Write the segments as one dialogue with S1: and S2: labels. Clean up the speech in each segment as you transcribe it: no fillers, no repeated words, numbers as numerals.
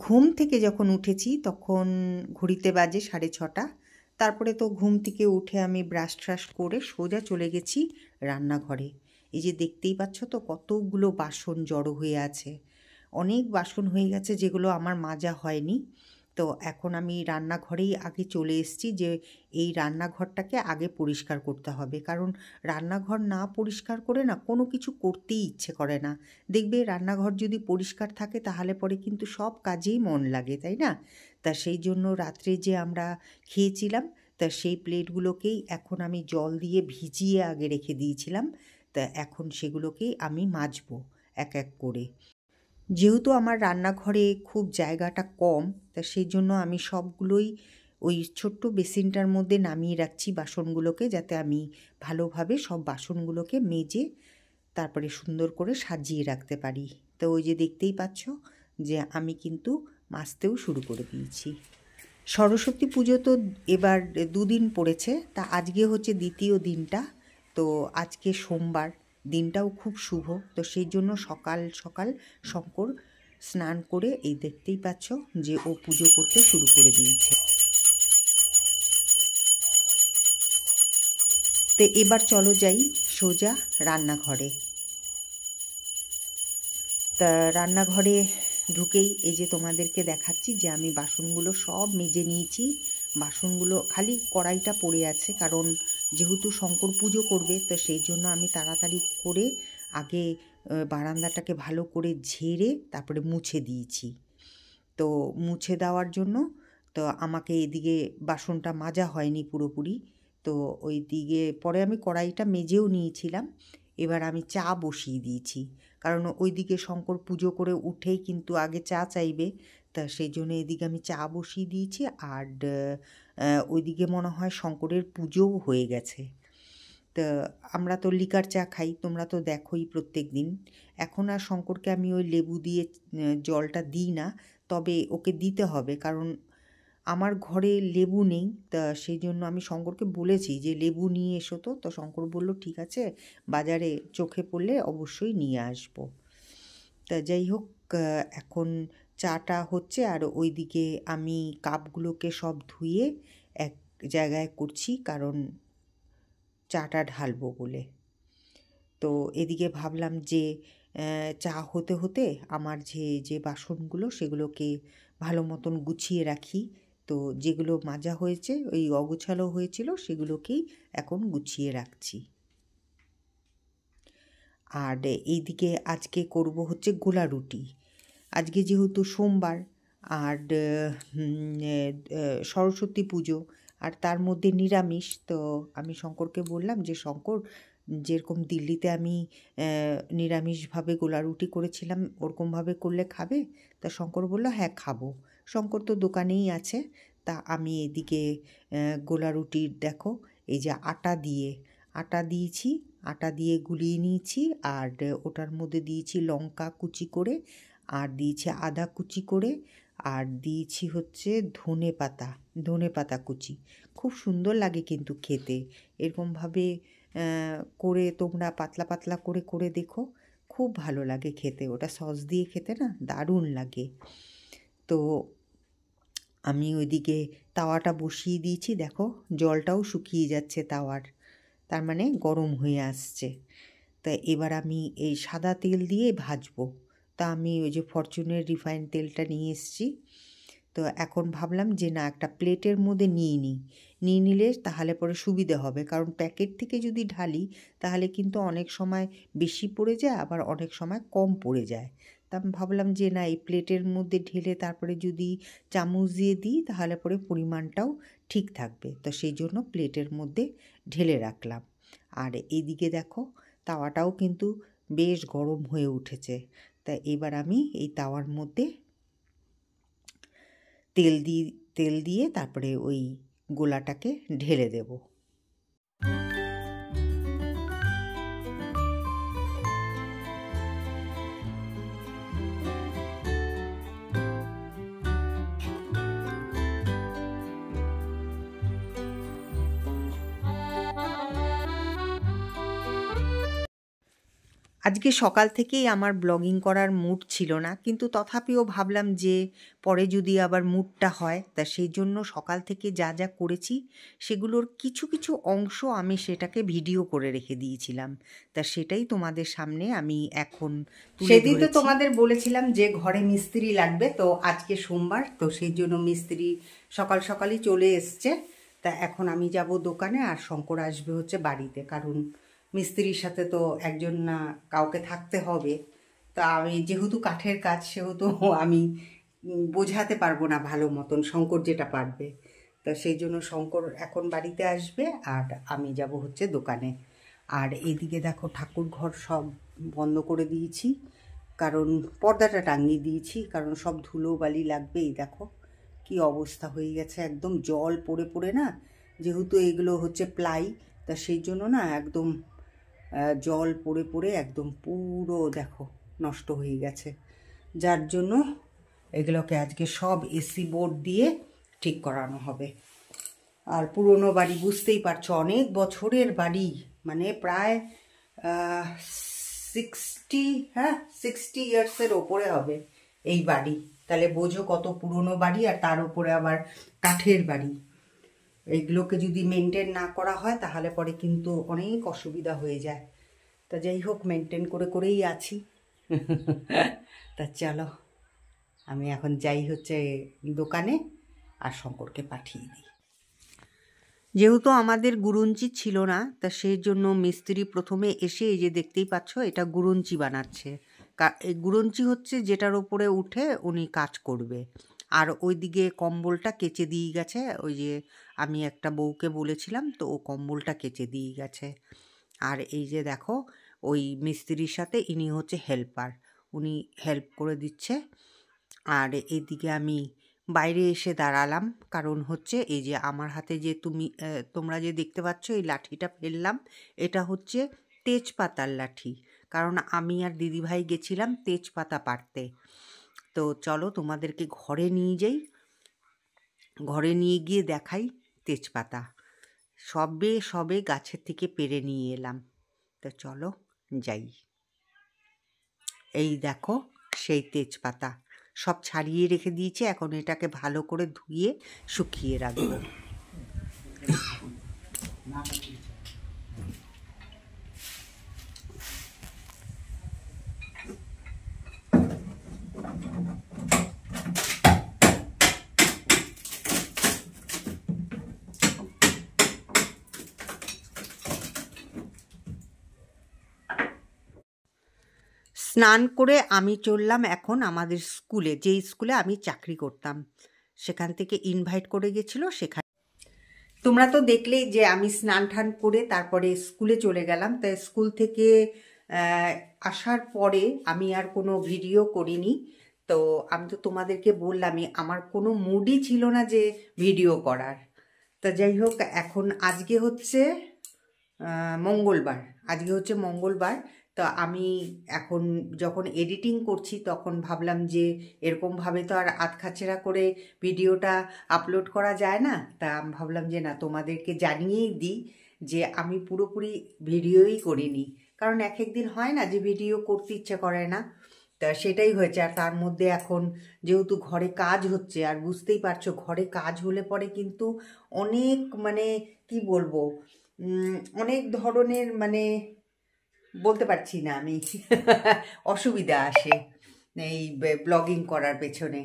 S1: ঘুম থেকে যখন উঠেছি তখন ঘড়িতে বাজে 6:30। তারপরে তো ঘুম থেকে উঠে আমি ব্রাশ ট্রাশ করে সোজা চলে গেছি রান্নাঘরে। এই যে দেখতেই পাচ্ছ তো কতগুলো বাসন জড়ো হয়ে আছে। অনেক বাসন হয়ে গেছে যেগুলো আমার মাজা হয়নি। তো এখন আমি রান্নাঘরেই আগে চলে এসেছি যে এই রান্নাঘরটাকে আগে পরিষ্কার করতে হবে, কারণ রান্নাঘর না পরিষ্কার করে না কোনো কিছু করতেই ইচ্ছে করে না। দেখবে রান্নাঘর যদি পরিষ্কার থাকে তাহলে পরে কিন্তু সব কাজেই মন লাগে, তাই না? তা সেই জন্য রাত্রে যে আমরা খেয়েছিলাম তা সেই প্লেটগুলোকেই এখন আমি জল দিয়ে ভিজিয়ে আগে রেখে দিয়েছিলাম। তা এখন সেগুলোকেই আমি মাজবো এক এক করে। যেহেতু আমার রান্নাঘরে খুব জায়গাটা কম, তা সেই জন্য আমি সবগুলোই ওই ছোট্ট বেসিনটার মধ্যে নামিয়ে রাখছি বাসনগুলোকে, যাতে আমি ভালোভাবে সব বাসনগুলোকে মেজে তারপরে সুন্দর করে সাজিয়ে রাখতে পারি। তো ওই যে দেখতেই পাচ্ছ যে আমি কিন্তু মাজতেও শুরু করে দিয়েছি। সরস্বতী পুজো তো এবার 2 দিন পড়েছে, তা আজকে হচ্ছে দ্বিতীয় দিনটা। তো আজকে সোমবার, দিনটাও খুব শুভ। তো সেই জন্য সকাল সকাল শঙ্কর স্নান করে এই দেখতেই পাচ্ছ যে ও পুজো করতে শুরু করে দিয়েছে। তো এবার চলো যাই সোজা রান্নাঘরে। তা রান্নাঘরে ঢুকেই এই যে তোমাদেরকে দেখাচ্ছি যে আমি বাসনগুলো সব মেজে নিয়েছি। বাসনগুলো খালি কড়াইটা পড়ে আছে, কারণ যেহেতু শঙ্কর পুজো করবে তো সেই জন্য আমি তাড়াতাড়ি করে আগে বারান্দাটাকে ভালো করে ঝেড়ে তারপরে মুছে দিয়েছি। তো মুছে দেওয়ার জন্য তো আমাকে এদিকে বাসনটা মাজা হয়নি পুরোপুরি। তো ওই দিকে পরে আমি কড়াইটা মেজেও নিয়েছিলাম। এবার আমি চা বসিয়ে দিয়েছি, কারণ ওইদিকে শঙ্কর পুজো করে উঠেই কিন্তু আগে চা চাইবে। তা সেই জন্য এদিকে আমি চা বসিয়ে দিয়েছি। আর ওইদিকে মনে হয় শঙ্করের পুজোও হয়ে গেছে। তা আমরা তো লিকার চা খাই, তোমরা তো দেখোই প্রত্যেক দিন। এখন আর শঙ্করকে আমি ওই লেবু দিয়ে জলটা দিই না, তবে ওকে দিতে হবে, কারণ আমার ঘরে লেবু নেই। তা সেই জন্য আমি শঙ্করকে বলেছি যে লেবু নিয়ে এসো। তো শঙ্কর বলল ঠিক আছে, বাজারে চোখে পড়লে অবশ্যই নিয়ে আসবো। তা যাই হোক, এখন চাটা হচ্ছে আর ওইদিকে আমি কাপগুলোকে সব ধুয়ে এক জায়গায় করছি, কারণ চাটা ঢালবো বলে। তো এদিকে ভাবলাম যে চা হতে হতে আমার যে বাসনগুলো সেগুলোকে ভালো মতন গুছিয়ে রাখি। তো যেগুলো মাজা হয়েছে ওই অগোছালো হয়েছিল সেগুলোকেই এখন গুছিয়ে রাখছি। আর এইদিকে আজকে করব হচ্ছে গোলা রুটি। আজকে যেহেতু সোমবার আর সরস্বতী পুজো আর তার মধ্যে নিরামিষ, তো আমি শঙ্করকে বললাম যে শঙ্কর, যেরকম দিল্লিতে আমি নিরামিষভাবে গোলা রুটি করেছিলাম ওরকমভাবে করলে খাবে? তা শঙ্কর বলল হ্যাঁ খাবো। শঙ্কর তো দোকানেই আছে। তা আমি এদিকে গোলা রুটির দেখো এই যে আটা দিয়েছি, আটা দিয়ে গুলিয়ে নিয়েছি। আর ওটার মধ্যে দিয়েছি লঙ্কা কুচি করে, আর দিয়েছি আদা কুচি করে, আর দিয়েছি হচ্ছে ধনে পাতা কুচি। খুব সুন্দর লাগে কিন্তু খেতে। এরকমভাবে করে তোমরা পাতলা পাতলা করে করে দেখো, খুব ভালো লাগে খেতে। ওটা সস দিয়ে খেতে না দারুণ লাগে। তো আমি ওইদিকে তাওয়াটা বসিয়ে দিয়েছি, দেখো জলটাও শুকিয়ে যাচ্ছে তাওয়ার, তার মানে গরম হয়ে আসছে। তা এবার আমি এই সাদা তেল দিয়ে ভাজবো। তা আমি ওই যে ফরচুনের রিফাইন তেলটা নিয়ে এসেছি। তো এখন ভাবলাম যে না, একটা প্লেটের মধ্যে নিয়ে নিলে তাহলে পরে সুবিধে হবে, কারণ প্যাকেট থেকে যদি ঢালি তাহলে কিন্তু অনেক সময় বেশি পড়ে যায়, আবার অনেক সময় কম পড়ে যায়। তা আমি ভাবলাম যে না, এই প্লেটের মধ্যে ঢেলে তারপরে যদি চামচ দিয়ে দিই তাহলে পরে পরিমাণটাও ঠিক থাকবে। তো সেই জন্য প্লেটের মধ্যে ঢেলে রাখলাম। আর এইদিকে দেখো তাওয়াটাও কিন্তু বেশ গরম হয়ে উঠেছে। তা এবার আমি এই তাওয়ার মধ্যে তেল দিয়ে তারপরে ওই গোলাটাকে ঢেলে দেব। আজকে সকাল থেকেই আমার ব্লগিং করার মুড ছিল না, কিন্তু তথাপিও ভাবলাম যে পরে যদি আবার মুডটা হয়, তা সেই জন্য সকাল থেকে যা যা করেছি সেগুলোর কিছু কিছু অংশ আমি সেটাকে ভিডিও করে রেখে দিয়েছিলাম। তা সেটাই তোমাদের সামনে আমি এখন সেদিন তো তোমাদের বলেছিলাম যে ঘরে মিস্ত্রি লাগবে, তো আজকে সোমবার, তো সেই জন্য মিস্ত্রি সকাল সকালই চলে এসছে। তা এখন আমি যাব দোকানে, আর শঙ্কর আসবে হচ্ছে বাড়িতে, কারণ মিস্ত্রির সাথে তো একজন না কাউকে থাকতে হবে। তা আমি যেহেতু কাঠের কাজ, সেহেতু আমি বোঝাতে পারবো না ভালো মতন, শঙ্কর যেটা পারবে। তা সেই জন্য শঙ্কর এখন বাড়িতে আসবে, আর আমি যাব হচ্ছে দোকানে। আর এইদিকে দেখো ঠাকুর ঘর সব বন্ধ করে দিয়েছি, কারণ পর্দাটা টাঙিয়ে দিয়েছি, কারণ সব ধুলো বালি লাগবে। এই দেখো কি অবস্থা হয়ে গেছে, একদম জল পড়ে পড়ে না, যেহেতু এগুলো হচ্ছে প্লাই, তা সেই জন্য না একদম জল পড়ে পড়ে একদম পুরো দেখো নষ্ট হয়ে গেছে। যার জন্য এগুলোকে আজকে সব এসি বোর্ড দিয়ে ঠিক করানো হবে। আর পুরনো বাড়ি বুঝতেই পারছো, অনেক বছরের বাড়ি, মানে প্রায় 60 ইয়ার্সের ওপরে হবে এই বাড়ি। তাহলে বোঝো কত পুরনো বাড়ি, আর তার উপরে আবার কাঠের বাড়ি। এইগুলোকে যদি মেনটেন না করা হয় তাহলে পরে কিন্তু অনেক অসুবিধা হয়ে যায়। তা যাই হোক, মেনটেন করে করেই আছি। তা চলো আমি এখন যাই হচ্ছে দোকানে, আর শঙ্করকে পাঠিয়ে দিই। যেহেতু আমাদের গুরুঞ্চি ছিল না, তা সেই জন্য মিস্ত্রি প্রথমে এসে এই যে দেখতেই পাচ্ছ এটা গুরুঞ্চি বানাচ্ছে। এই গুরুঞ্চি হচ্ছে যেটার ওপরে উঠে উনি কাজ করবে। আর ওইদিকে কম্বলটা কেচে দিয়ে গেছে, ওই যে আমি একটা বউকে বলেছিলাম, তো ও কম্বলটা কেচে দিয়ে গেছে। আর এই যে দেখো ওই মিস্ত্রির সাথে ইনি হচ্ছে হেল্পার, উনি হেল্প করে দিচ্ছে। আর এইদিকে আমি বাইরে এসে দাঁড়ালাম, কারণ হচ্ছে এই যে আমার হাতে যে তোমরা যে দেখতে পাচ্ছ এই লাঠিটা ফেললাম, এটা হচ্ছে তেজপাতার লাঠি, কারণ আমি আর দিদিভাই গেছিলাম তেজপাতা পাড়তে। তো চলো তোমাদেরকে ঘরে নিয়ে যাই, ঘরে নিয়ে গিয়ে দেখাই তেজপাতা সবে গাছের থেকে পেড়ে নিয়ে এলাম। তো চলো যাই। এই দেখো সেই তেজপাতা সব ছাড়িয়ে রেখে দিয়েছি, এখন এটাকে ভালো করে ধুয়ে শুকিয়ে রাখবো। স্নান করে আমি চললাম এখন আমাদের স্কুলে, যেই স্কুলে আমি চাকরি করতাম, সেখান থেকে ইনভাইট করে গেছিলো সেখানে। তোমরা তো দেখলেই যে আমি স্নান টান করে তারপরে স্কুলে চলে গেলাম। তাই স্কুল থেকে আসার পরে আমি আর কোনো ভিডিও করিনি। তো আমি তো তোমাদেরকে বললামই, আমার কোনো মুডই ছিল না যে ভিডিও করার। তা যাই হোক, এখন আজকে হচ্ছে মঙ্গলবার, তো আমি এখন যখন এডিটিং করছি তখন ভাবলাম যে এরকমভাবে তো আর আধখাচেরা করে ভিডিওটা আপলোড করা যায় না। তা আমি ভাবলাম যে না, তোমাদেরকে জানিয়েই দিই যে আমি পুরোপুরি ভিডিওই করিনি, কারণ এক একদিন হয় না যে ভিডিও করতে ইচ্ছে করে না। তা সেটাই হয়েছে। আর তার মধ্যে এখন যেহেতু ঘরে কাজ হচ্ছে, আর বুঝতেই পারছো ঘরে কাজ হলে পরে কিন্তু অনেক মানে কি বলবো, অনেক ধরনের মানে বলতে পারছি না আমি অসুবিধা আসে এই ব্লগিং করার পেছনে।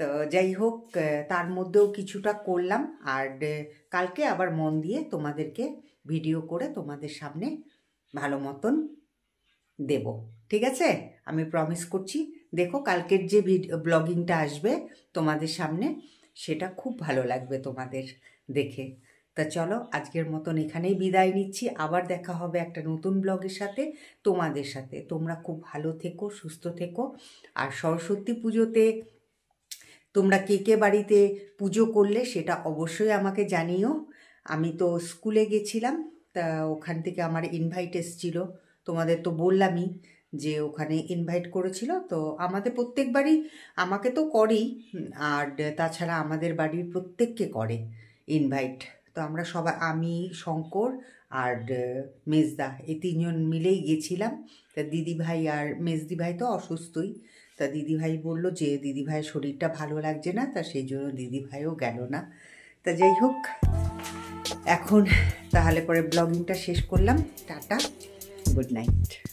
S1: তো যাই হোক, তার মধ্যেও কিছুটা করলাম, আর কালকে আবার মন দিয়ে তোমাদেরকে ভিডিও করে তোমাদের সামনে ভালো মতন দেব, ঠিক আছে? আমি প্রমিস করছি। দেখো কালকের যে ব্লগিংটা আসবে তোমাদের সামনে, সেটা খুব ভালো লাগবে তোমাদের দেখে। তা চলো আজকের মতন এখানেই বিদায় নিচ্ছি, আবার দেখা হবে একটা নতুন ব্লগের সাথে তোমাদের সাথে। তোমরা খুব ভালো থেকো, সুস্থ থেকো। আর সরস্বতী পুজোতে তোমরা কে কে বাড়িতে পুজো করলে সেটা অবশ্যই আমাকে জানিও। আমি তো স্কুলে গেছিলাম, তা ওখান থেকে আমার ইনভাইট এসেছিল, তোমাদের তো বললামই যে ওখানে ইনভাইট করেছিল। তো আমাদের প্রত্যেকবারই আমাকে তো করেই, আর তাছাড়া আমাদের বাড়ির প্রত্যেককে করে ইনভাইট। তো আমরা সবাই, আমি, শঙ্কর আর মেজদা, এই তিনজন মিলেই গেছিলাম। তা দিদিভাই আর মেজদিভাই তো অসুস্থই, তা দিদিভাই বলল যে দিদিভাইয়ের শরীরটা ভালো লাগছে না, তা সেই জন্য দিদিভাইও গেল না। তা যাই হোক, এখন তাহলে পরে ব্লগিংটা শেষ করলাম। Tata, good night.